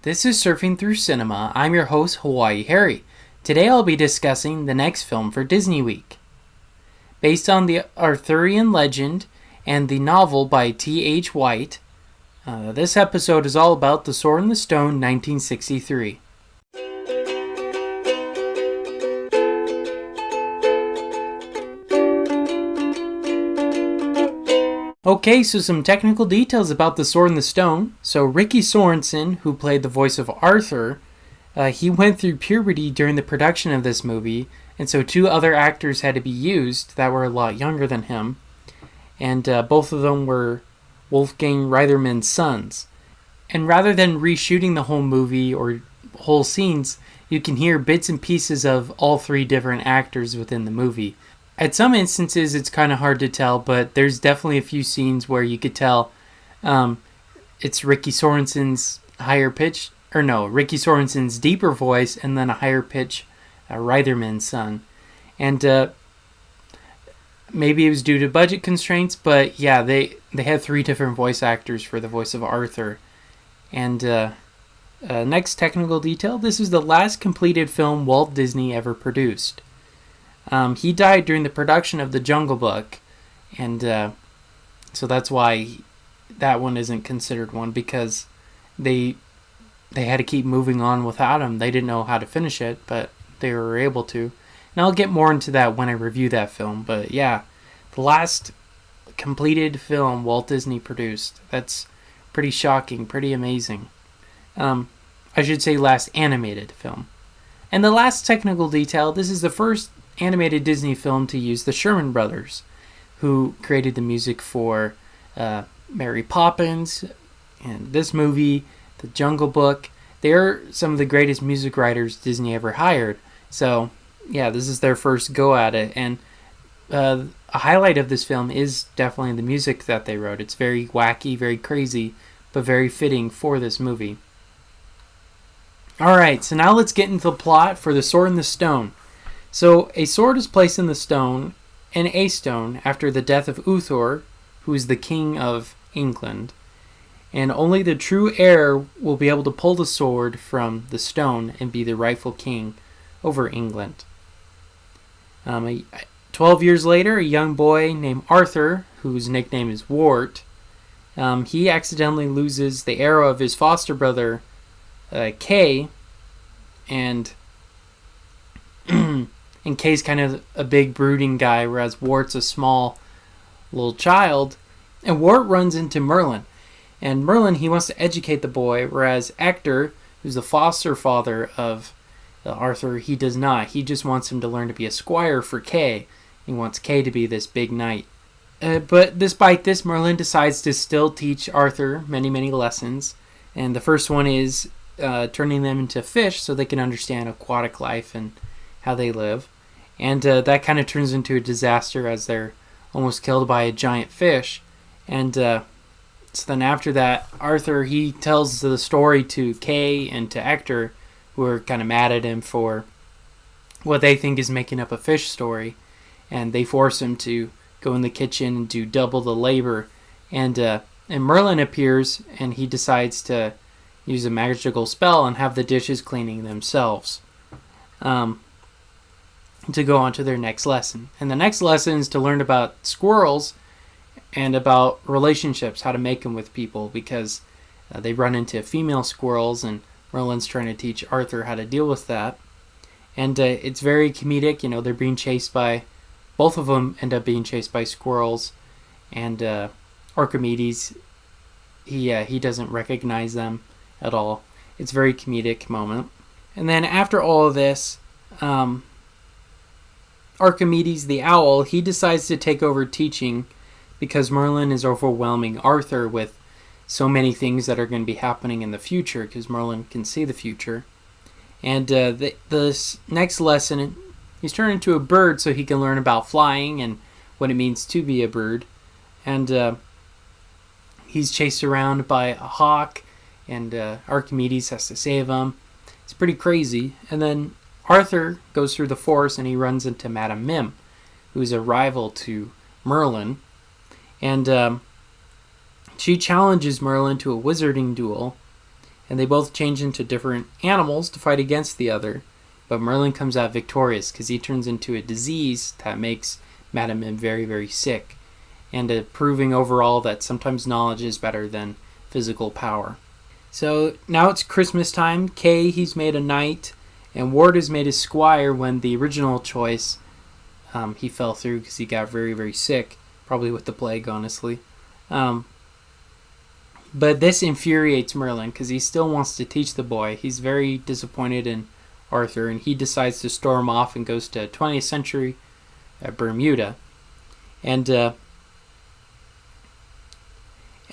This is Surfing Through Cinema. I'm your host, Hawaii Harry. Today I'll be discussing the next film for Disney Week. Based on the Arthurian legend and the novel by T.H. White, this episode is all about The Sword in the Stone 1963. Okay, so some technical details about The Sword in the Stone. So Ricky Sorensen, who played the voice of Arthur, he went through puberty during the production of this movie, and so two other actors had to be used that were a lot younger than him, and both of them were Wolfgang Reitherman's sons. And rather than reshooting the whole movie or whole scenes, you can hear bits and pieces of all three different actors within the movie. At some instances, it's kind of hard to tell, but there's definitely a few scenes where you could tell it's Ricky Sorensen's Ricky Sorensen's deeper voice, and then a higher pitch Reitherman's son. And maybe it was due to budget constraints, but yeah, they had three different voice actors for the voice of Arthur. And next technical detail, this is the last completed film Walt Disney ever produced. He died during the production of The Jungle Book, and so that's why that one isn't considered one, because they had to keep moving on without him. They didn't know how to finish it, but they were able to. And I'll get more into that when I review that film, but yeah, the last completed film Walt Disney produced. That's pretty shocking, pretty amazing. I should say last animated film. And the last technical detail, this is the first animated Disney film to use the Sherman Brothers, who created the music for Mary Poppins and this movie, The Jungle Book. They're some of the greatest music writers Disney ever hired. So yeah, this is their first go at it. And a highlight of this film is definitely the music that they wrote. It's very wacky, very crazy, but very fitting for this movie. Alright, so now let's get into the plot for The Sword in the Stone. So, a sword is placed in the stone, in a stone, after the death of Uthor, who is the king of England. And only the true heir will be able to pull the sword from the stone and be the rightful king over England. 12 years later, a young boy named Arthur, whose nickname is Wart, he accidentally loses the arrow of his foster brother, Kay, and Kay's kind of a big brooding guy, whereas Wart's a small little child. And Wart runs into Merlin. And Merlin, he wants to educate the boy, whereas Ector, who's the foster father of Arthur, he does not. He just wants him to learn to be a squire for Kay. He wants Kay to be this big knight. But despite this, Merlin decides to still teach Arthur many, many lessons. And the first one is turning them into fish so they can understand aquatic life and how they live. And that kind of turns into a disaster as they're almost killed by a giant fish. And so then after that, Arthur, he tells the story to Kay and to Ector, who are kind of mad at him for what they think is making up a fish story. And they force him to go in the kitchen and do double the labor. And Merlin appears, and he decides to use a magical spell and have the dishes cleaning themselves. To go on to their next lesson. And the next lesson is to learn about squirrels and about relationships, how to make them with people, because they run into female squirrels, and Merlin's trying to teach Arthur how to deal with that. And it's very comedic. They're being chased by, both of them end up being chased by squirrels, and Archimedes, he doesn't recognize them at all. It's a very comedic moment. And then after all of this, Archimedes the owl, he decides to take over teaching because Merlin is overwhelming Arthur with so many things that are going to be happening in the future, because Merlin can see the future. And the next lesson, he's turned into a bird so he can learn about flying and what it means to be a bird. And he's chased around by a hawk, and Archimedes has to save him. It's pretty crazy. And then Arthur goes through the forest and he runs into Madame Mim, who's a rival to Merlin. And she challenges Merlin to a wizarding duel. and they both change into different animals to fight against the other. But Merlin comes out victorious because he turns into a disease that makes Madame Mim very, very sick, and proving overall that sometimes knowledge is better than physical power. So now it's Christmas time. Kay, he's made a knight, and Ward is made a squire when the original choice, he fell through because he got very, very sick, probably with the plague, honestly. But this infuriates Merlin because he still wants to teach the boy. He's very disappointed in Arthur, and he decides to storm off and goes to 20th century Bermuda. And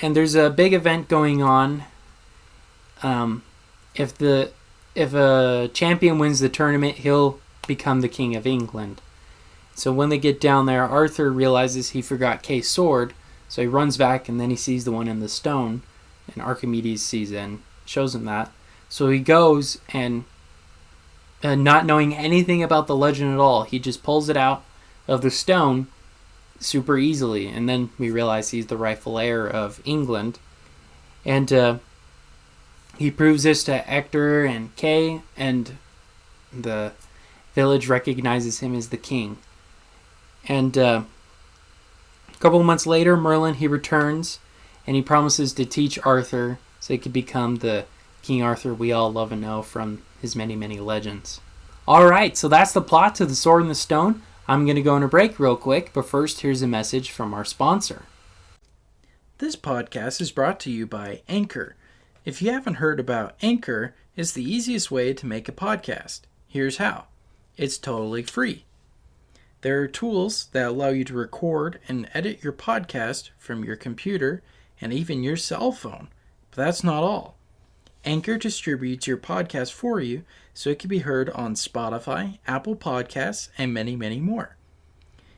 there's a big event going on. If a champion wins the tournament, he'll become the King of England. So when they get down there, Arthur realizes he forgot Kay's sword, so he runs back, and then he sees the one in the stone, and Archimedes sees it and shows him that. So he goes, and not knowing anything about the legend at all, he just pulls it out of the stone super easily, and then we realize he's the rightful heir of England. And he proves this to Hector and Kay, and the village recognizes him as the king. And a couple months later, Merlin, he returns, and he promises to teach Arthur so he could become the King Arthur we all love and know from his many, many legends. Alright, so that's the plot to The Sword in the Stone. I'm going to go on a break real quick, but first here's a message from our sponsor. This podcast is brought to you by Anchor. If you haven't heard about Anchor, it's the easiest way to make a podcast. Here's how. It's totally free. There are tools that allow you to record and edit your podcast from your computer and even your cell phone. But that's not all. Anchor distributes your podcast for you so it can be heard on Spotify, Apple Podcasts, and many, many more.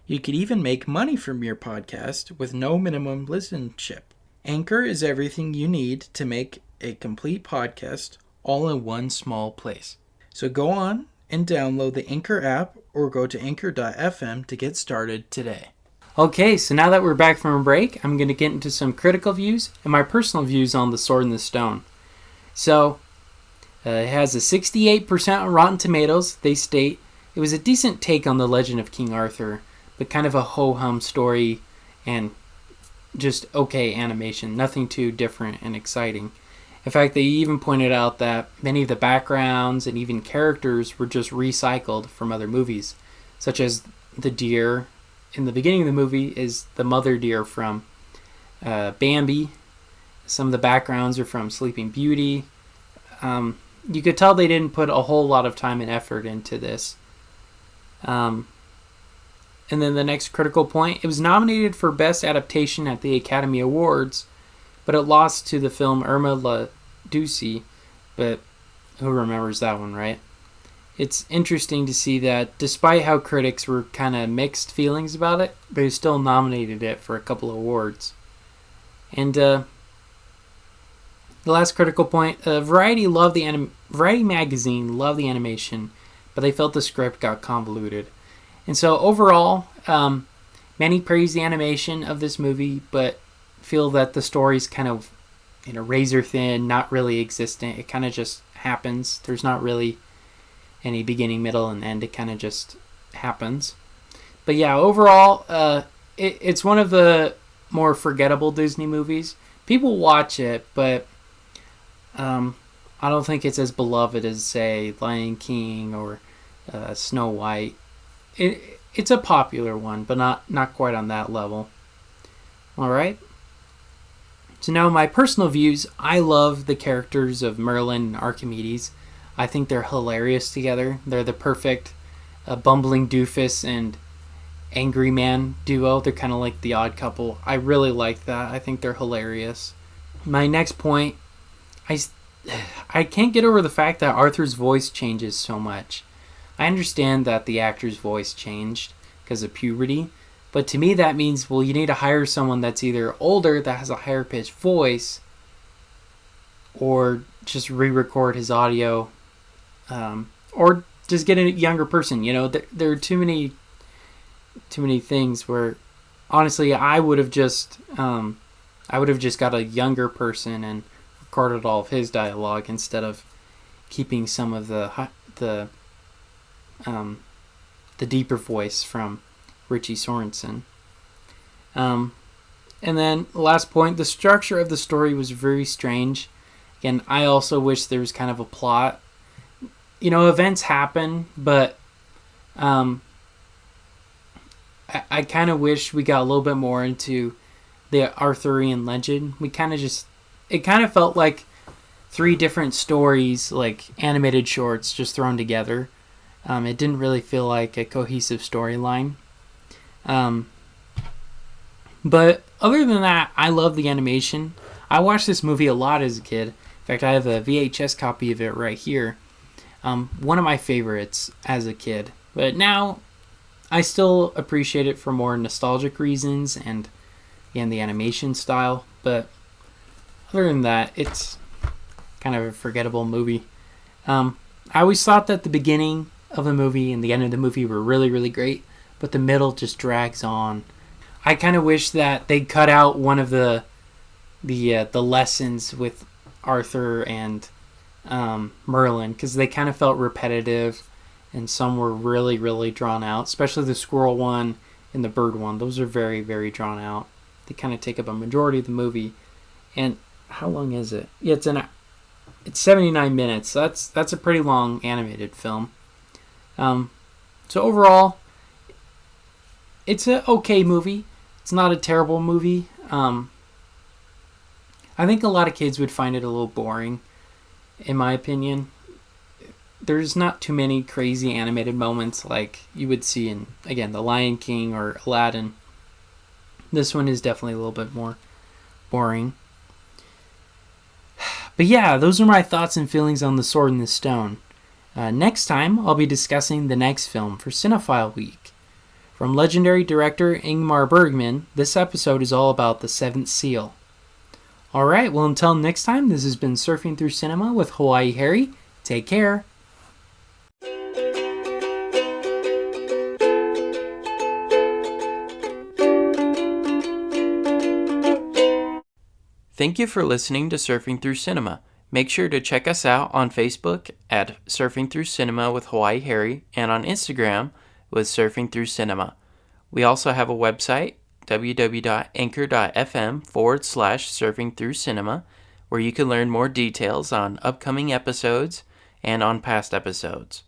You could even make money from your podcast with no minimum listenership. Anchor is everything you need to make a complete podcast all in one small place. So go on and download the Anchor app or go to anchor.fm to get started today. Okay, so now that we're back from a break, I'm going to get into some critical views and my personal views on The Sword in the Stone. So, it has a 68% on Rotten Tomatoes. They state it was a decent take on the legend of King Arthur, but kind of a ho-hum story and just okay animation. Nothing too different and exciting. In fact, they even pointed out that many of the backgrounds and even characters were just recycled from other movies, such as the deer in the beginning of the movie is the mother deer from Bambi. Some of the backgrounds are from Sleeping Beauty. You could tell they didn't put a whole lot of time and effort into this. And then the next critical point, it was nominated for Best Adaptation at the Academy Awards, but it lost to the film Irma la Douce, but who remembers that one, right? It's interesting to see that despite how critics were kind of mixed feelings about it, they still nominated it for a couple of awards. And the last critical point, Variety magazine loved the animation, but they felt the script got convoluted. And so overall, many praise the animation of this movie, but feel that the story's kind of razor thin, not really existent. It kind of just happens. There's not really any beginning, middle, and end. It kind of just happens. But yeah, overall, it's one of the more forgettable Disney movies. People watch it, but I don't think it's as beloved as, say, Lion King or Snow White. It's a popular one, but not quite on that level. Alright. So now my personal views. I love the characters of Merlin and Archimedes. I think they're hilarious together. They're the perfect bumbling doofus and angry man duo. They're kind of like the odd couple. I really like that. I think they're hilarious. My next point, I can't get over the fact that Arthur's voice changes so much. I understand that the actor's voice changed because of puberty, but to me that means, well, you need to hire someone that's either older, that has a higher pitched voice, or just re-record his audio, or just get a younger person. There are too many things where, honestly, I would have just got a younger person and recorded all of his dialogue instead of keeping some of the deeper voice from Richie Sorensen. And then last point, the structure of the story was very strange. Again, I also wish there was kind of a plot. Events happen, but I kind of wish we got a little bit more into the Arthurian legend. It kind of felt like 3 different stories, like animated shorts, just thrown together. It didn't really feel like a cohesive storyline. But other than that, I love the animation. I watched this movie a lot as a kid. In fact, I have a VHS copy of it right here. One of my favorites as a kid. But now, I still appreciate it for more nostalgic reasons and the animation style. But other than that, it's kind of a forgettable movie. I always thought that the beginning of the movie and the end of the movie were really, really great, but the middle just drags on. I kind of wish that they cut out one of the lessons with Arthur and Merlin, because they kind of felt repetitive, and some were really, really drawn out, especially the squirrel one and the bird one. Those are very, very drawn out. They kind of take up a majority of the movie. And how long is it? Yeah, it's 79 minutes. That's a pretty long animated film. So overall, it's an okay movie. It's not a terrible movie. I think a lot of kids would find it a little boring, in my opinion. There's not too many crazy animated moments like you would see in, again, The Lion King or Aladdin. This one is definitely a little bit more boring. But yeah, those are my thoughts and feelings on The Sword in the Stone. Next time, I'll be discussing the next film for Cinephile Week. From legendary director Ingmar Bergman, this episode is all about The Seventh Seal. Alright, well until next time, this has been Surfing Through Cinema with Hawaii Harry. Take care. Thank you for listening to Surfing Through Cinema. Make sure to check us out on Facebook at Surfing Through Cinema with Hawaii Harry and on Instagram with Surfing Through Cinema. We also have a website, www.anchor.fm/Surfing Through Cinema, where you can learn more details on upcoming episodes and on past episodes.